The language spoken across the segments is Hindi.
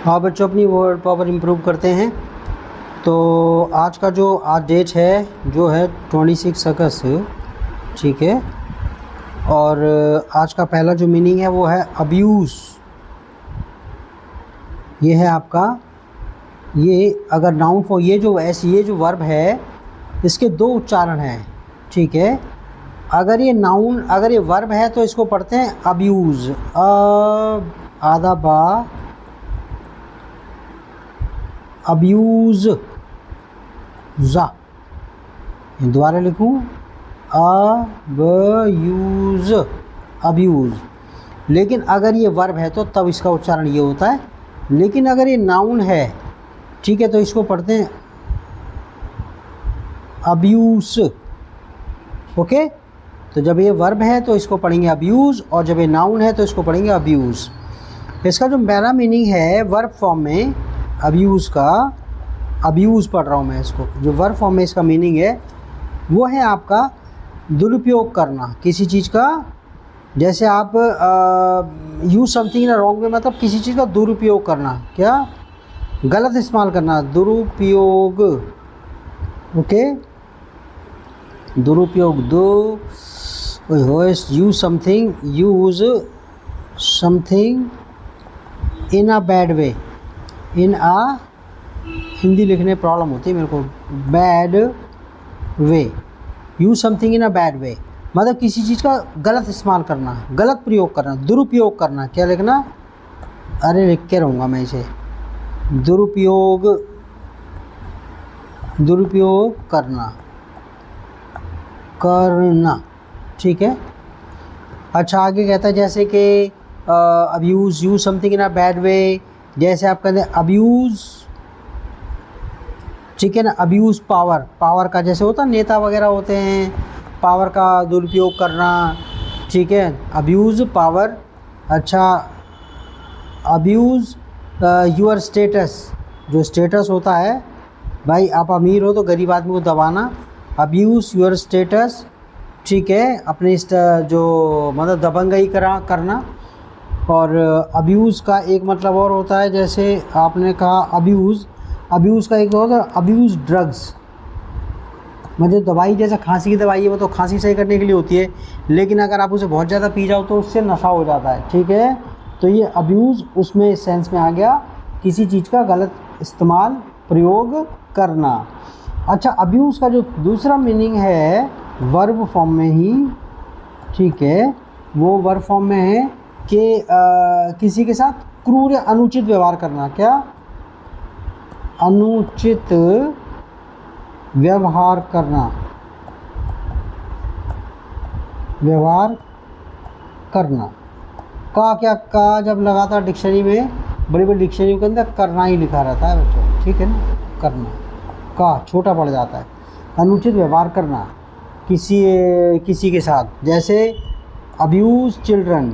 हाँ बच्चों, अपनी वर्ड पावर इम्प्रूव करते हैं। तो आज का जो आज डेट है जो है 26 अगस्त, ठीक है। और आज का पहला जो मीनिंग है वो है अब्यूज़। ये है आपका, ये अगर नाउन फॉर ये जो वर्ब है इसके दो उच्चारण हैं, ठीक है। अगर ये वर्ब है तो इसको पढ़ते हैं अब्यूज़, आधा बा अब्यूज़ ज़ा। दोबारा लिखूं, अब्यूज़, अब्यूज़। लेकिन अगर ये वर्ब है तो तब इसका उच्चारण ये होता है। लेकिन अगर ये नाउन है, ठीक है, तो इसको पढ़ते हैं अब्यूज़। ओके, तो जब ये वर्ब है तो इसको पढ़ेंगे अब्यूज़, और जब ये नाउन है तो इसको पढ़ेंगे अब्यूज़। इसका जो पहला मीनिंग है वर्ब फॉर्म में अब्यूज़ का, अब्यूज़ पढ़ रहा हूँ मैं इसको, जो वर्ब फॉर्म में इसका मीनिंग है वो है आपका दुरुपयोग करना किसी चीज़ का। जैसे आप use something in a wrong way, मतलब किसी चीज़ का दुरुपयोग करना, क्या गलत इस्तेमाल करना, दुरुपयोग। ओके, दुरुपयोग, use something in a bad way, in uh, Hindi लिखने में प्रॉब्लम होती है मेरे को, bad way, use something in a bad way, मतलब किसी चीज़ का गलत इस्तेमाल करना, गलत प्रयोग करना, दुरुपयोग करना। क्या लिखना, अरे लिख के रहूँगा मैं इसे, दुरुपयोग करना, ठीक है। अच्छा, आगे कहता है जैसे कि use something in a bad वे, जैसे आप कहते हैं अब्यूज़, ठीक है ना, अब्यूज़ पावर का, जैसे होता है नेता वगैरह होते हैं, पावर का दुरुपयोग करना, ठीक है, अब्यूज़ पावर। अच्छा, अब्यूज़ योर स्टेटस, जो स्टेटस होता है, भाई आप अमीर हो तो गरीब आदमी को दबाना, अब्यूज़ योर स्टेटस, ठीक है, अपने जो मतलब दबंगई करना। और अब्यूज़ का एक मतलब और होता है, जैसे आपने कहा अब्यूज़ का एक होता है अब्यूज़ ड्रग्स, मतलब दवाई, जैसे खांसी की दवाई है वो तो खांसी सही करने के लिए होती है, लेकिन अगर आप उसे बहुत ज़्यादा पी जाओ तो उससे नशा हो जाता है, ठीक है। तो ये अब्यूज़ उसमें इस सेंस में आ गया, किसी चीज़ का गलत इस्तेमाल प्रयोग करना। अच्छा, अब्यूज़ का जो दूसरा मीनिंग है वर्ब फॉर्म में ही, ठीक है, वो वर्ब फॉर्म में है कि किसी के साथ क्रूर या अनुचित व्यवहार करना, क्या अनुचित व्यवहार करना, का जब लगातार डिक्शनरी में, बड़ी बड़ी डिक्शनरी के अंदर करना ही लिखा रहता है बच्चों, ठीक है ना, करना का छोटा पड़ जाता है। अनुचित व्यवहार करना किसी के साथ, जैसे अब्यूज़ चिल्ड्रन,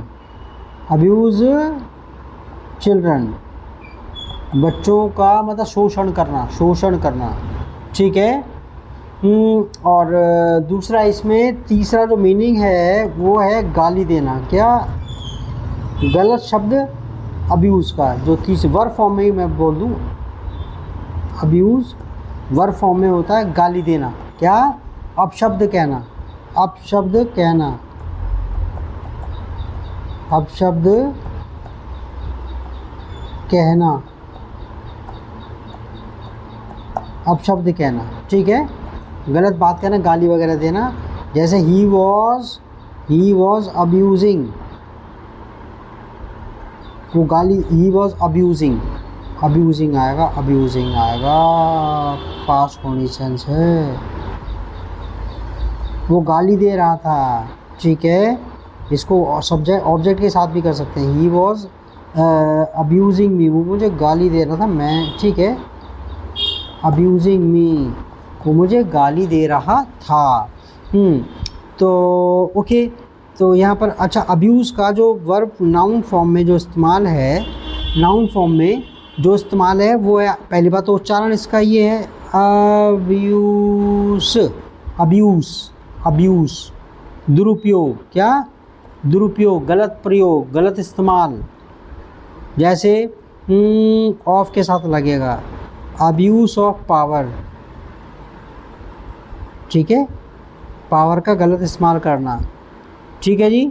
बच्चों का मतलब शोषण करना, ठीक है। और दूसरा इसमें तीसरा जो मीनिंग है वो है गाली देना, क्या गलत शब्द अब्यूज़ का, जो वर्ब फॉर्म में ही मैं बोल दूँ, अब्यूज़ वर्ब फॉर्म में होता है गाली देना, क्या अपशब्द कहना, अपशब्द कहना, ठीक है, गलत बात कहना, गाली वगैरह देना। जैसे ही वॉज अब्यूजिंग, वो गाली, ही वॉज अब्यूजिंग आएगा, पास होनी सेंस है, वो गाली दे रहा था, ठीक है। इसको ऑब्जेक्ट के साथ भी कर सकते हैं, ही वॉज अब्यूजिंग मी, वो मुझे गाली दे रहा था, मैं, ठीक है, अब्यूजिंग मी, वो मुझे गाली दे रहा था। तो ओके, तो यहाँ पर अच्छा, अब्यूज़ का जो वर्ब नाउन फॉर्म में जो इस्तेमाल है, वो है, पहली बात तो उच्चारण इसका ये है अब्यूज़, दुरुपयोग, क्या दुरुपयोग, गलत प्रयोग, गलत इस्तेमाल। जैसे ऑफ के साथ लगेगा, अब्यूज ऑफ पावर, ठीक है, पावर का गलत इस्तेमाल करना, ठीक है जी।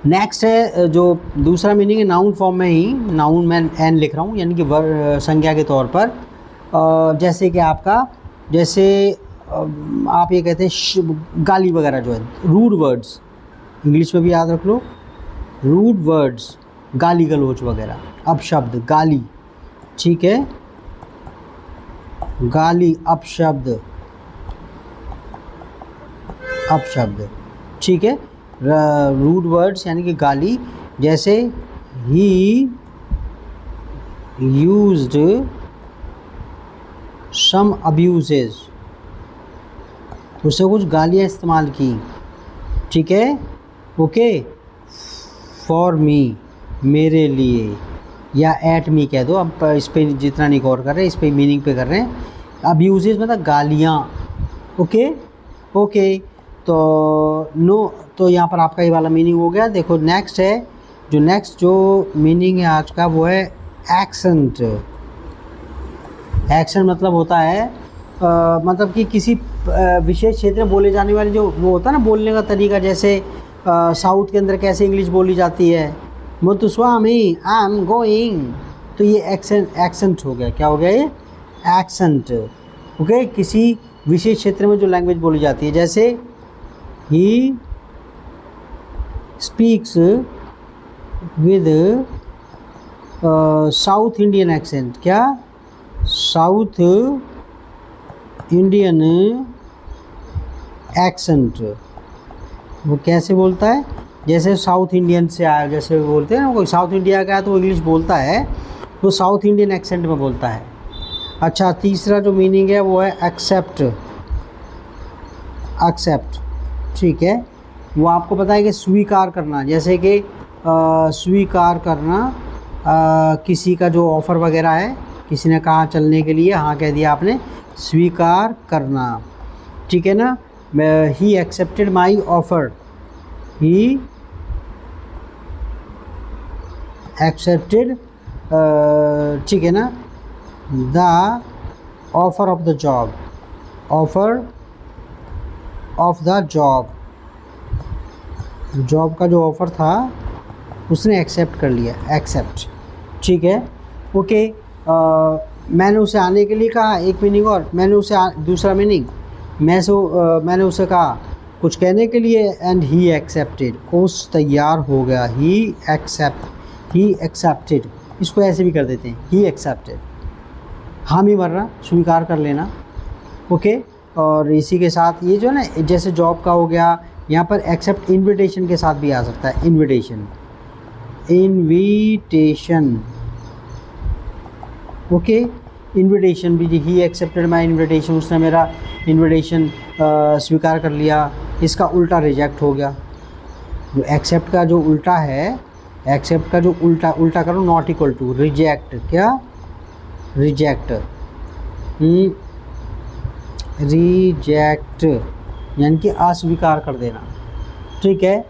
नेक्स्ट है जो दूसरा मीनिंग है नाउन फॉर्म में ही, नाउन मैं एन लिख रहा हूँ यानी कि संज्ञा के तौर पर, जैसे कि आपका, जैसे आप ये कहते हैं गाली वगैरह जो है, रूड वर्ड्स, इंग्लिश में भी याद रख लो, रूड वर्ड्स, गाली गलौज वगैरह, अपशब्द, गाली, ठीक है, गाली, अपशब्द, अपशब्द, ठीक है, रूड वर्ड्स यानी कि गाली, जैसे ही यूज्ड सम अब्यूजेज, उससे कुछ गालियाँ इस्तेमाल की, ठीक है, ओके, फॉर मी, मेरे लिए, या एट मी कह दो, अब इस पर जितना नहीं गौर कर रहे, इस पर मीनिंग पे कर रहे हैं। अब्यूजेज मतलब गालियाँ, ओके ओके, तो नो, तो यहाँ पर आपका ये वाला मीनिंग हो गया। देखो नेक्स्ट है, जो नेक्स्ट जो मीनिंग है आज का वो है एक्सेंट। एक्सेंट मतलब होता है मतलब कि किसी विशेष क्षेत्र में बोले जाने वाले जो वो होता है ना बोलने का तरीका, जैसे साउथ के अंदर कैसे इंग्लिश बोली जाती है, मुतुस्वामी, आई एम गोइंग, तो ये एक्सेंट हो गया। क्या हो गया ये? एक्सेंट, ओके, किसी विशेष क्षेत्र में जो लैंग्वेज बोली जाती है, जैसे he speaks with south Indian accent, क्या? साउथ इंडियन एक्सेंट, वो कैसे बोलता है? जैसे साउथ इंडियन से आया, जैसे बोलते हैं ना, कोई साउथ इंडिया का है तो वो इंग्लिश बोलता है, वो साउथ इंडियन एक्सेंट में बोलता है। अच्छा, तीसरा जो मीनिंग है वो है एक्सेप्ट। एक्सेप्ट, ठीक है, वो आपको पता है कि स्वीकार करना, जैसे कि स्वीकार करना, किसी का जो ऑफ़र वगैरह है, किसी ने कहा चलने के लिए, हाँ कह दिया आपने, स्वीकार करना, ठीक है ना। He accepted my offer, he accepted, ठीक है ना, the offer of the job, offer of the job, job का जो ऑफ़र था उसने एक्सेप्ट कर लिया, एक्सेप्ट, ठीक है, ओके। मैंने उसे आने के लिए कहा, एक मीनिंग, और मैंने उसे दूसरा मीनिंग, मैंने उसे कहा कुछ कहने के लिए, एंड ही एक्सेप्टेड, उस तैयार हो गया, ही एक्सेप्टेड, इसको ऐसे भी कर देते हैं, ही एक्सेप्टेड, हामी भरना, स्वीकार कर लेना, ओके। और इसी के साथ ये जो है ना, जैसे जॉब का हो गया, यहाँ पर एक्सेप्ट इनविटेशन के साथ भी आ सकता है, इनविटेशन, इनविटेशन, ओके, इनविटेशन भी, ही एक्सेप्टेड माई इनविटेशन, उसने मेरा इनविटेशन स्वीकार कर लिया, इसका उल्टा रिजेक्ट हो गया। जो एक्सेप्ट का जो उल्टा है, एक्सेप्ट का जो उल्टा करो, नॉट इक्वल टू, रिजेक्ट, क्या? रिजेक्ट, रिजेक्ट यानी कि अस्वीकार कर देना, ठीक है।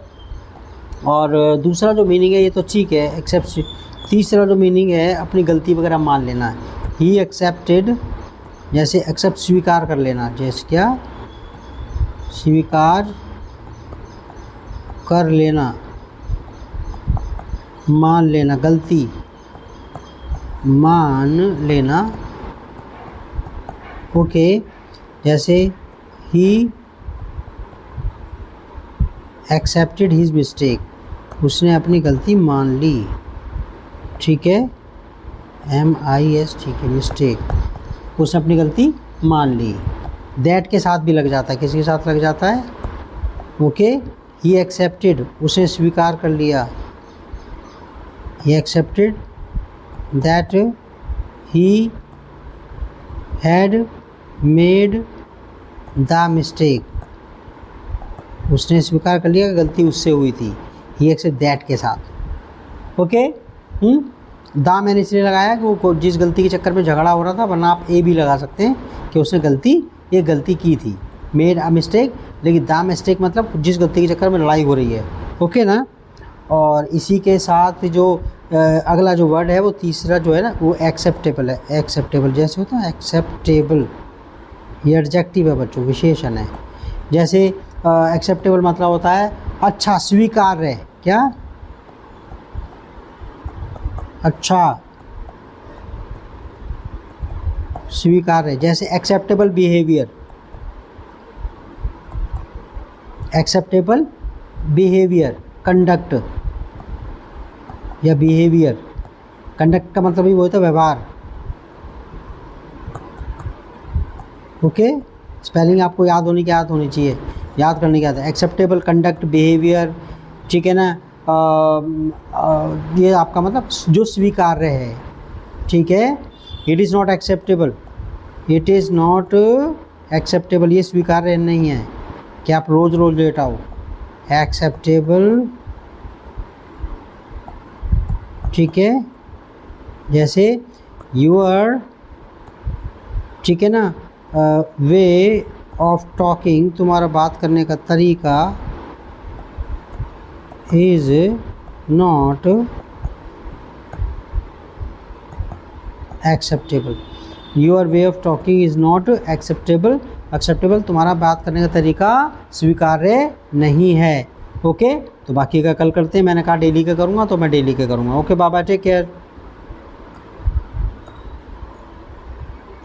और दूसरा जो मीनिंग है ये तो ठीक है, एक्सेप्ट। तीसरा जो मीनिंग है अपनी गलती वगैरह मान लेना, ही एक्सेप्टेड, जैसे एक्सेप्ट स्वीकार कर लेना, जैसे क्या? स्वीकार कर लेना, मान लेना, गलती मान लेना, ओके। जैसे ही एक्सेप्टेड हिज मिस्टेक, उसने अपनी गलती मान ली, ठीक है, MIS, ठीक है, मिस्टेक, उसने अपनी गलती मान ली। दैट के साथ भी लग जाता है, किसके साथ लग जाता है? ओके, ही एक्सेप्टेड, उसने स्वीकार कर लिया, he accepted that he had made the mistake, उसने स्वीकार कर लिया गलती उससे हुई थी, ही एक्सेप्ट दैट के साथ, ओके। दा मैंने इसलिए लगाया कि वो जिस गलती के चक्कर में झगड़ा हो रहा था, वरना आप ए भी लगा सकते हैं कि उसने ये गलती की थी, मेड अ मिस्टेक, लेकिन दा मिस्टेक मतलब जिस गलती के चक्कर में लड़ाई हो रही है, ओके ना। और इसी के साथ जो अगला जो वर्ड है वो तीसरा जो है ना वो एक्सेप्टेबल है। एक्सेप्टेबल जैसे होता है एक्सेप्टेबल, ये एडजेक्टिव है बच्चों, विशेषण है। जैसे एक्सेप्टेबल मतलब होता है अच्छा, स्वीकार्य। क्या? अच्छा, स्वीकार्य। जैसे acceptable behaviour, acceptable behaviour, conduct या बिहेवियर। कंडक्ट का मतलब ही वो होता है व्यवहार। ओके, स्पेलिंग आपको याद होनी चाहिए, याद करने की आदत है। एक्सेप्टेबल, कंडक्ट, बिहेवियर, ठीक है ना। ये आपका मतलब जो स्वीकार्य है, ठीक है। It is not acceptable, it is not acceptable, ये स्वीकार्य नहीं है कि आप रोज़ रोज़ लेट आओ। एक्सेप्टेबल, ठीक है। जैसे यूर, ठीक है ना, वे ऑफ टॉकिंग, तुम्हारा बात करने का तरीका, is not acceptable. Your way of talking is not acceptable, acceptable तुम्हारा बात करने का तरीका स्वीकार्य नहीं है। ओके, तो बाकी का कल करते हैं। मैंने कहा डेली का करूँगा तो मैं डेली का करूँगा। Okay, bye bye, take care.